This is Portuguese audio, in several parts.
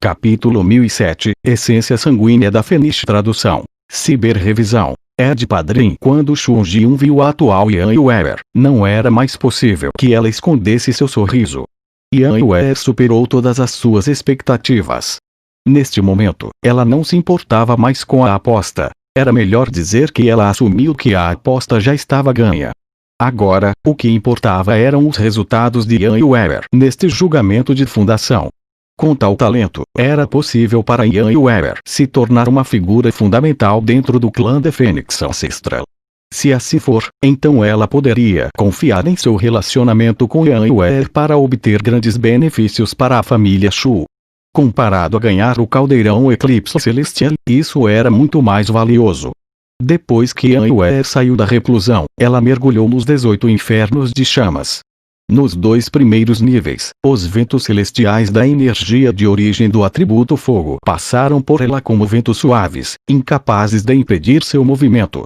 Capítulo 1007 Essência Sanguínea da Fênix. Tradução. Ciberrevisão. Ed Padrim. Quando Chun Jin viu a atual Yan Weir, não era mais possível que ela escondesse seu sorriso. Yan Weir superou todas as suas expectativas. Neste momento, ela não se importava mais com a aposta. Era melhor dizer que ela assumiu que a aposta já estava ganha. Agora, o que importava eram os resultados de Yan Weir neste julgamento de fundação. Com tal talento, era possível para Yan Weir se tornar uma figura fundamental dentro do clã de Fênix Ancestral. Se assim for, então ela poderia confiar em seu relacionamento com Yan Weir para obter grandes benefícios para a família Shu. Comparado a ganhar o Caldeirão Eclipse Celestial, isso era muito mais valioso. Depois que Yan Weir saiu da reclusão, ela mergulhou nos 18 infernos de chamas. Nos dois primeiros níveis, os ventos celestiais da energia de origem do atributo fogo passaram por ela como ventos suaves, incapazes de impedir seu movimento.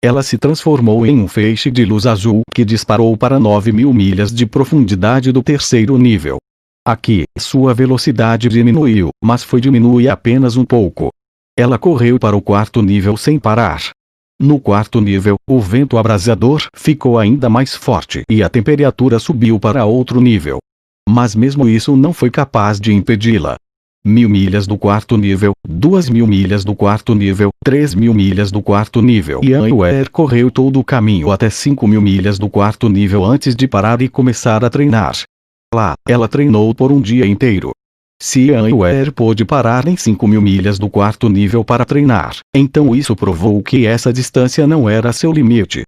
Ela se transformou em um feixe de luz azul que disparou para 9.000 milhas de profundidade do terceiro nível. Aqui, sua velocidade diminuiu, mas foi diminuir apenas um pouco. Ela correu para o quarto nível sem parar. No quarto nível, o vento abrasador ficou ainda mais forte e a temperatura subiu para outro nível. Mas mesmo isso não foi capaz de impedi-la. 1.000 milhas do quarto nível, 2.000 milhas do quarto nível, 3.000 milhas do quarto nível. Yan Weir correu todo o caminho até 5.000 milhas do quarto nível antes de parar e começar a treinar. Lá, ela treinou por um dia inteiro. Se Yan Weir pôde parar em 5.000 milhas do quarto nível para treinar, então isso provou que essa distância não era seu limite.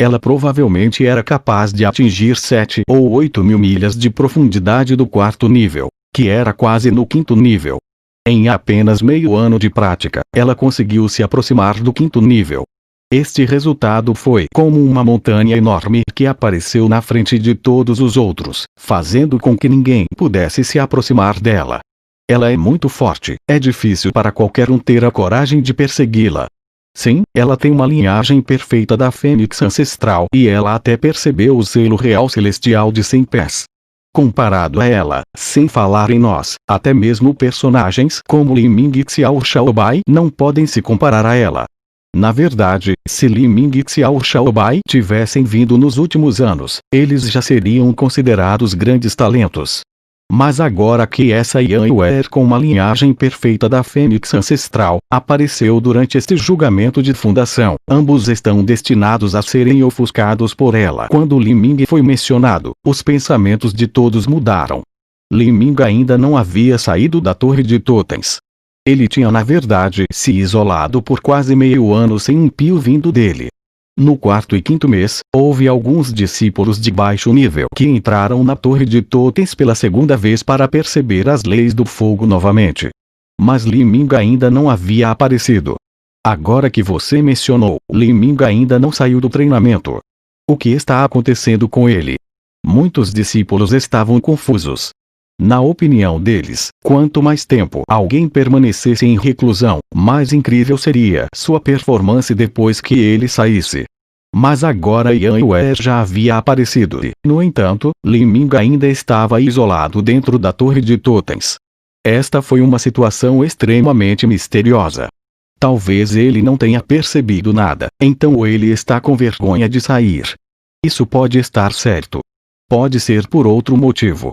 Ela provavelmente era capaz de atingir 7 ou 8.000 milhas de profundidade do quarto nível, que era quase no quinto nível. Em apenas meio ano de prática, ela conseguiu se aproximar do quinto nível. Este resultado foi como uma montanha enorme que apareceu na frente de todos os outros, fazendo com que ninguém pudesse se aproximar dela. Ela é muito forte, é difícil para qualquer um ter a coragem de persegui-la. Sim, ela tem uma linhagem perfeita da Fênix Ancestral e ela até percebeu o selo real celestial de 100 pés. Comparado a ela, sem falar em nós, até mesmo personagens como Li Ming e Xiao Shaobai não podem se comparar a ela. Na verdade, se Li Ming e Xiao Shaobai tivessem vindo nos últimos anos, eles já seriam considerados grandes talentos. Mas agora que essa Yan Weir com uma linhagem perfeita da Fênix Ancestral, apareceu durante este julgamento de fundação, ambos estão destinados a serem ofuscados por ela. Quando Li Ming foi mencionado, os pensamentos de todos mudaram. Li Ming ainda não havia saído da Torre de Totens. Ele tinha na verdade se isolado por quase meio ano sem um pio vindo dele. No quarto e quinto mês, houve alguns discípulos de baixo nível que entraram na Torre de Totens pela segunda vez para perceber as leis do fogo novamente. Mas Li Ming ainda não havia aparecido. Agora que você mencionou, Li Ming ainda não saiu do treinamento. O que está acontecendo com ele? Muitos discípulos estavam confusos. Na opinião deles, quanto mais tempo alguém permanecesse em reclusão, mais incrível seria sua performance depois que ele saísse. Mas agora Yan Weir já havia aparecido e, no entanto, Li Ming ainda estava isolado dentro da Torre de Totens. Esta foi uma situação extremamente misteriosa. Talvez ele não tenha percebido nada, então ele está com vergonha de sair. Isso pode estar certo. Pode ser por outro motivo.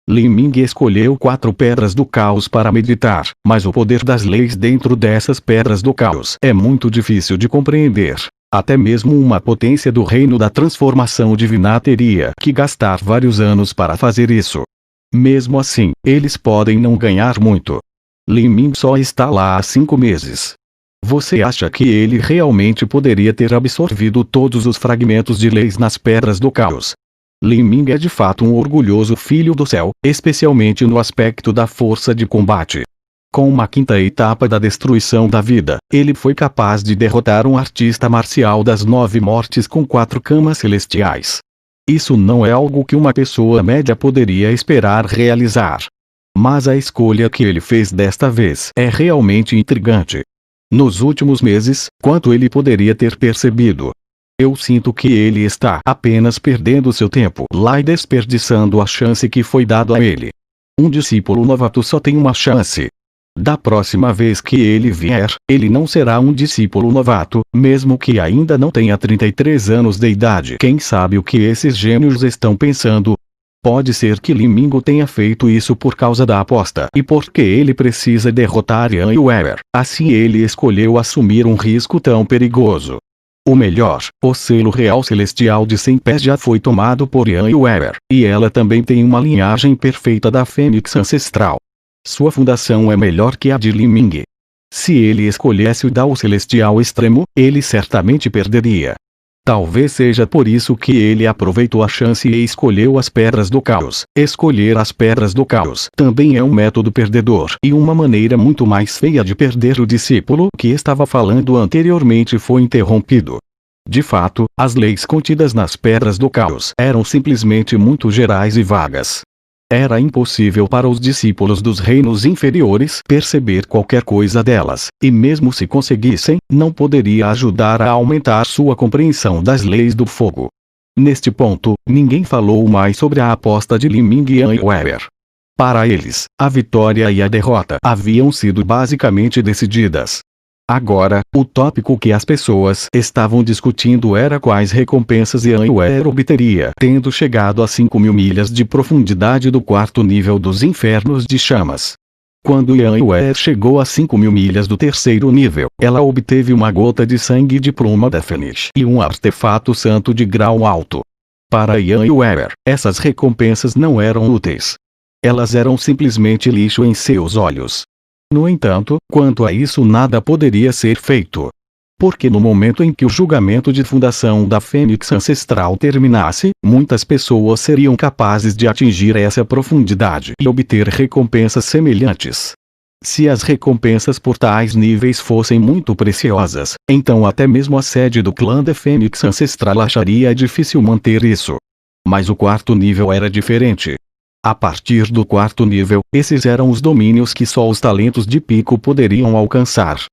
Li Ming escolheu 4 pedras do caos para meditar, mas o poder das leis dentro dessas pedras do caos é muito difícil de compreender. Até mesmo uma potência do reino da transformação divina teria que gastar vários anos para fazer isso. Mesmo assim, eles podem não ganhar muito. Li Ming só está lá há 5 meses. Você acha que ele realmente poderia ter absorvido todos os fragmentos de leis nas pedras do caos? Li Ming é de fato um orgulhoso filho do céu, especialmente no aspecto da força de combate. Com uma quinta etapa da destruição da vida, ele foi capaz de derrotar um artista marcial das 9 mortes com 4 camas celestiais. Isso não é algo que uma pessoa média poderia esperar realizar. Mas a escolha que ele fez desta vez é realmente intrigante. Nos últimos meses, quanto ele poderia ter percebido? Eu sinto que ele está apenas perdendo seu tempo lá e desperdiçando a chance que foi dada a ele. Um discípulo novato só tem uma chance. Da próxima vez que ele vier, ele não será um discípulo novato, mesmo que ainda não tenha 33 anos de idade. Quem sabe o que esses gênios estão pensando? Pode ser que Li Ming tenha feito isso por causa da aposta e porque ele precisa derrotar Yan Yuer. Assim ele escolheu assumir um risco tão perigoso. O melhor, o selo real celestial de 100 pés já foi tomado por Yan Yuer, e ela também tem uma linhagem perfeita da Fênix ancestral. Sua fundação é melhor que a de Li Ming. Se ele escolhesse o Dao celestial extremo, ele certamente perderia. Talvez seja por isso que ele aproveitou a chance e escolheu as pedras do caos. Escolher as pedras do caos também é um método perdedor e uma maneira muito mais feia de perder. O discípulo que estava falando anteriormente foi interrompido. De fato, as leis contidas nas pedras do caos eram simplesmente muito gerais e vagas. Era impossível para os discípulos dos reinos inferiores perceber qualquer coisa delas, e mesmo se conseguissem, não poderia ajudar a aumentar sua compreensão das leis do fogo. Neste ponto, ninguém falou mais sobre a aposta de Li Ming e Yan Yuer. Para eles, a vitória e a derrota haviam sido basicamente decididas. Agora, o tópico que as pessoas estavam discutindo era quais recompensas Yan Yuer obteria tendo chegado a 5.000 milhas de profundidade do quarto nível dos infernos de chamas. Quando Yan Yuer chegou a 5.000 milhas do terceiro nível, ela obteve uma gota de sangue de pluma da Fênix e um artefato santo de grau alto. Para Yan Yuer, essas recompensas não eram úteis. Elas eram simplesmente lixo em seus olhos. No entanto, quanto a isso nada poderia ser feito. Porque no momento em que o julgamento de fundação da Fênix ancestral terminasse, muitas pessoas seriam capazes de atingir essa profundidade e obter recompensas semelhantes. Se as recompensas por tais níveis fossem muito preciosas, então até mesmo a sede do clã da Fênix ancestral acharia difícil manter isso. Mas o quarto nível era diferente. A partir do quarto nível, esses eram os domínios que só os talentos de pico poderiam alcançar.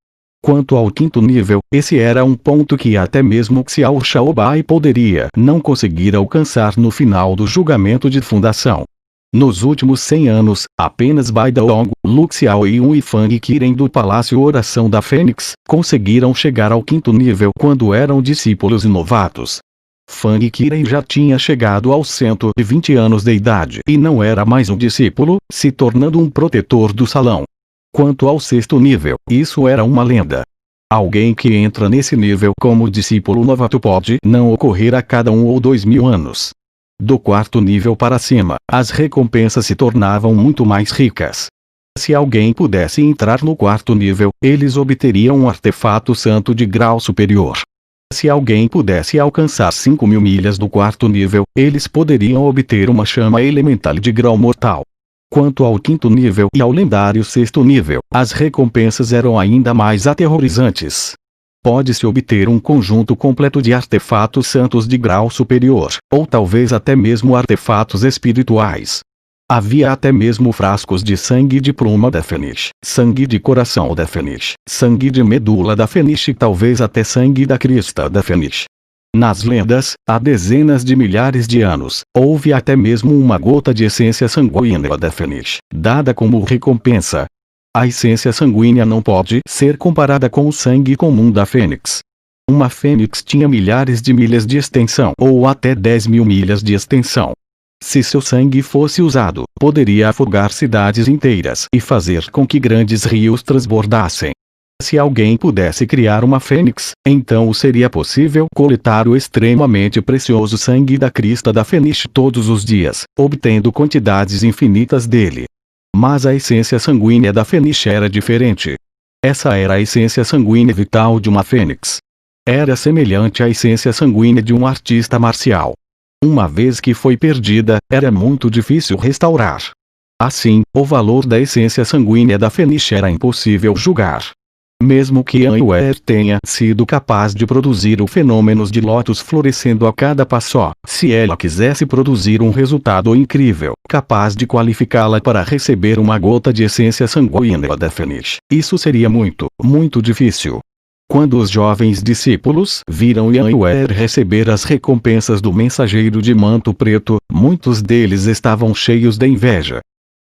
Quanto ao quinto nível, esse era um ponto que até mesmo Xiao Shaobai poderia não conseguir alcançar no final do julgamento de fundação. Nos últimos 100 anos, apenas Bai Daong, Lu Xiao e um Yifang Qiren do Palácio Oração da Fênix conseguiram chegar ao quinto nível quando eram discípulos novatos. Fang Qiren já tinha chegado aos 120 anos de idade e não era mais um discípulo, se tornando um protetor do salão. Quanto ao sexto nível, isso era uma lenda. Alguém que entra nesse nível como discípulo novato pode não ocorrer a cada 1 ou 2 mil anos. Do quarto nível para cima, as recompensas se tornavam muito mais ricas. Se alguém pudesse entrar no quarto nível, eles obteriam um artefato santo de grau superior. Se alguém pudesse alcançar 5.000 milhas do quarto nível, eles poderiam obter uma chama elemental de grau mortal. Quanto ao quinto nível e ao lendário sexto nível, as recompensas eram ainda mais aterrorizantes. Pode-se obter um conjunto completo de artefatos santos de grau superior, ou talvez até mesmo artefatos espirituais. Havia até mesmo frascos de sangue de pluma da Fênix, sangue de coração da Fênix, sangue de medula da Fênix e talvez até sangue da crista da Fênix. Nas lendas, há dezenas de milhares de anos, houve até mesmo uma gota de essência sanguínea da Fênix, dada como recompensa. A essência sanguínea não pode ser comparada com o sangue comum da Fênix. Uma Fênix tinha milhares de milhas de extensão ou até 10.000 milhas de extensão. Se seu sangue fosse usado, poderia afogar cidades inteiras e fazer com que grandes rios transbordassem. Se alguém pudesse criar uma fênix, então seria possível coletar o extremamente precioso sangue da crista da Fênix todos os dias, obtendo quantidades infinitas dele. Mas a essência sanguínea da Fênix era diferente. Essa era a essência sanguínea vital de uma fênix. Era semelhante à essência sanguínea de um artista marcial. Uma vez que foi perdida, era muito difícil restaurar. Assim, o valor da essência sanguínea da Fênix era impossível julgar. Mesmo que Yan Yuer tenha sido capaz de produzir o fenômenos de lótus florescendo a cada passo, se ela quisesse produzir um resultado incrível, capaz de qualificá-la para receber uma gota de essência sanguínea da Fênix, isso seria muito, muito difícil. Quando os jovens discípulos viram Yan Yuer receber as recompensas do mensageiro de manto preto, muitos deles estavam cheios de inveja.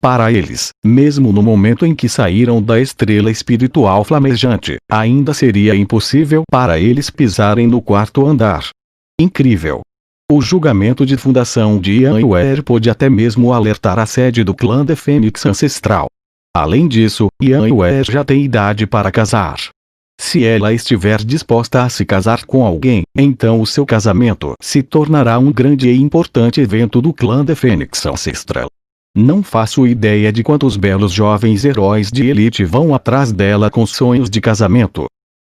Para eles, mesmo no momento em que saíram da estrela espiritual flamejante, ainda seria impossível para eles pisarem no quarto andar. Incrível! O julgamento de fundação de Ian pôde até mesmo alertar a sede do clã da Fênix Ancestral. Além disso, Ian já tem idade para casar. Se ela estiver disposta a se casar com alguém, então o seu casamento se tornará um grande e importante evento do clã da Fênix Ancestral. Não faço ideia de quantos belos jovens heróis de elite vão atrás dela com sonhos de casamento.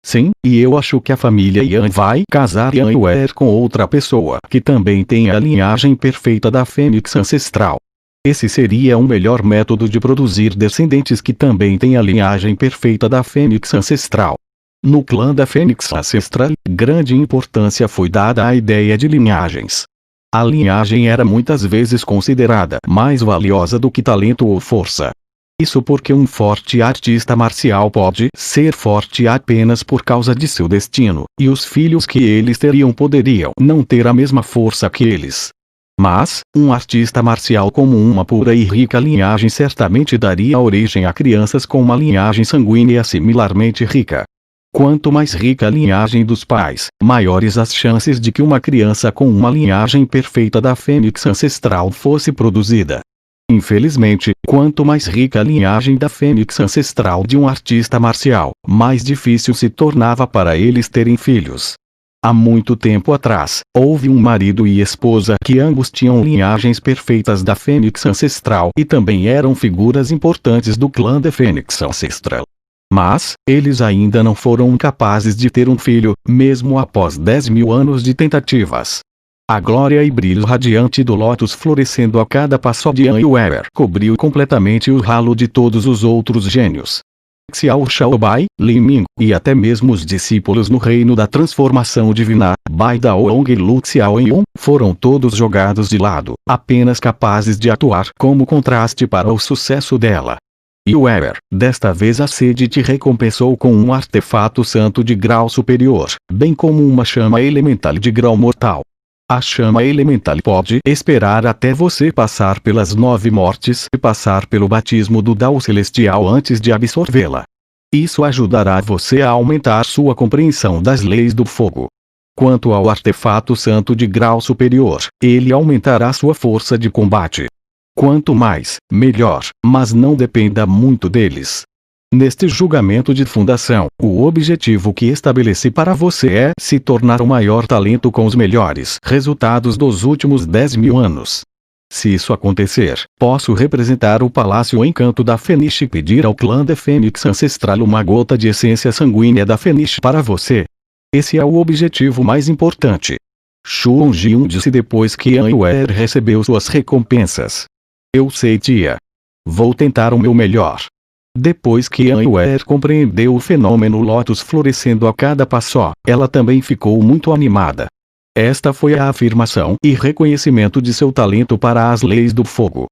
Sim, e eu acho que a família Ian vai casar Ian com outra pessoa que também tem a linhagem perfeita da Fênix Ancestral. Esse seria um melhor método de produzir descendentes que também têm a linhagem perfeita da Fênix Ancestral. No clã da Fênix Ancestral, grande importância foi dada à ideia de linhagens. A linhagem era muitas vezes considerada mais valiosa do que talento ou força. Isso porque um forte artista marcial pode ser forte apenas por causa de seu destino, e os filhos que eles teriam poderiam não ter a mesma força que eles. Mas, um artista marcial como uma pura e rica linhagem certamente daria origem a crianças com uma linhagem sanguínea similarmente rica. Quanto mais rica a linhagem dos pais, maiores as chances de que uma criança com uma linhagem perfeita da Fênix Ancestral fosse produzida. Infelizmente, quanto mais rica a linhagem da Fênix Ancestral de um artista marcial, mais difícil se tornava para eles terem filhos. Há muito tempo atrás, houve um marido e esposa que ambos tinham linhagens perfeitas da Fênix Ancestral e também eram figuras importantes do clã da Fênix Ancestral. Mas, eles ainda não foram capazes de ter um filho, mesmo após 10.000 anos de tentativas. A glória e brilho radiante do Lotus florescendo a cada passo de Ian cobriu completamente o ralo de todos os outros gênios. Xiao Shaobai, Li Ming, e até mesmo os discípulos no reino da transformação divina, Bai Daong e Lu Xiaoyun, foram todos jogados de lado, apenas capazes de atuar como contraste para o sucesso dela. E desta vez a sede te recompensou com um artefato santo de grau superior, bem como uma chama elemental de grau mortal. A chama elemental pode esperar até você passar pelas 9 mortes e passar pelo batismo do Dao Celestial antes de absorvê-la. Isso ajudará você a aumentar sua compreensão das leis do fogo. Quanto ao artefato santo de grau superior, ele aumentará sua força de combate. Quanto mais, melhor, mas não dependa muito deles. Neste julgamento de fundação, o objetivo que estabeleci para você é se tornar o maior talento com os melhores resultados dos últimos 10.000 anos. Se isso acontecer, posso representar o Palácio Encanto da Fênix e pedir ao clã da Fênix Ancestral uma gota de essência sanguínea da Fênix para você. Esse é o objetivo mais importante. Shuon Jin disse depois que Ian recebeu suas recompensas. Eu sei, tia. Vou tentar o meu melhor. Depois que Ian compreendeu o fenômeno Lotus florescendo a cada passo, ela também ficou muito animada. Esta foi a afirmação e reconhecimento de seu talento para as leis do fogo.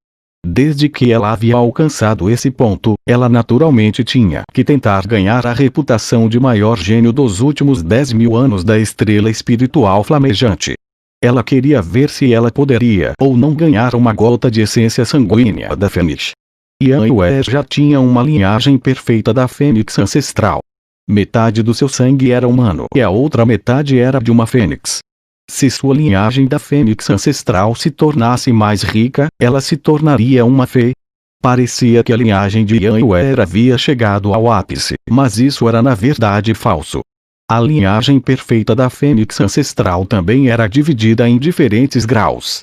Desde que ela havia alcançado esse ponto, ela naturalmente tinha que tentar ganhar a reputação de maior gênio dos últimos 10.000 anos da estrela espiritual flamejante. Ela queria ver se ela poderia ou não ganhar uma gota de essência sanguínea da Fênix. Ian já tinha uma linhagem perfeita da Fênix Ancestral. Metade do seu sangue era humano e a outra metade era de uma fênix. Se sua linhagem da Fênix Ancestral se tornasse mais rica, ela se tornaria uma fê. Parecia que a linhagem de Ian havia chegado ao ápice, mas isso era na verdade falso. A linhagem perfeita da Fênix Ancestral também era dividida em diferentes graus.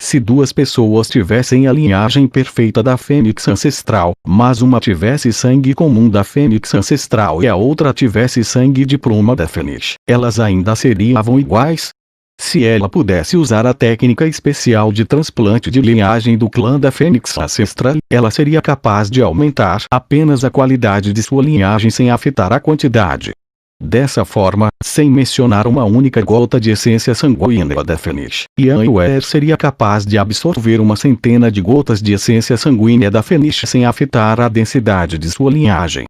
Se duas pessoas tivessem a linhagem perfeita da Fênix Ancestral, mas uma tivesse sangue comum da Fênix Ancestral e a outra tivesse sangue de pluma da Fênix, elas ainda seriam iguais? Se ela pudesse usar a técnica especial de transplante de linhagem do clã da Fênix Ancestral, ela seria capaz de aumentar apenas a qualidade de sua linhagem sem afetar a quantidade. Dessa forma, sem mencionar uma única gota de essência sanguínea da Fênix, Ian seria capaz de absorver uma centena de gotas de essência sanguínea da Fênix sem afetar a densidade de sua linhagem.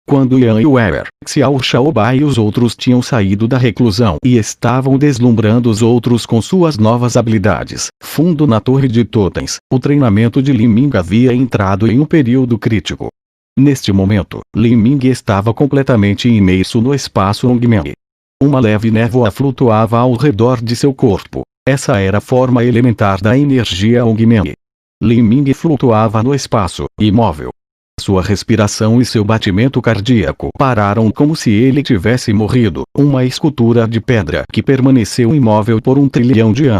Quando Yan Yuer, Xiao Shaobai e os outros tinham saído da reclusão e estavam deslumbrando os outros com suas novas habilidades, fundo na torre de totens, o treinamento de Li Ming havia entrado em um período crítico. Neste momento, Li Ming estava completamente imerso no espaço Ongmeng. Uma leve névoa flutuava ao redor de seu corpo. Essa era a forma elementar da energia Ongmeng. Li Ming flutuava no espaço, imóvel. Sua respiração e seu batimento cardíaco pararam como se ele tivesse morrido, uma escultura de pedra que permaneceu imóvel por 1 trilhão de anos.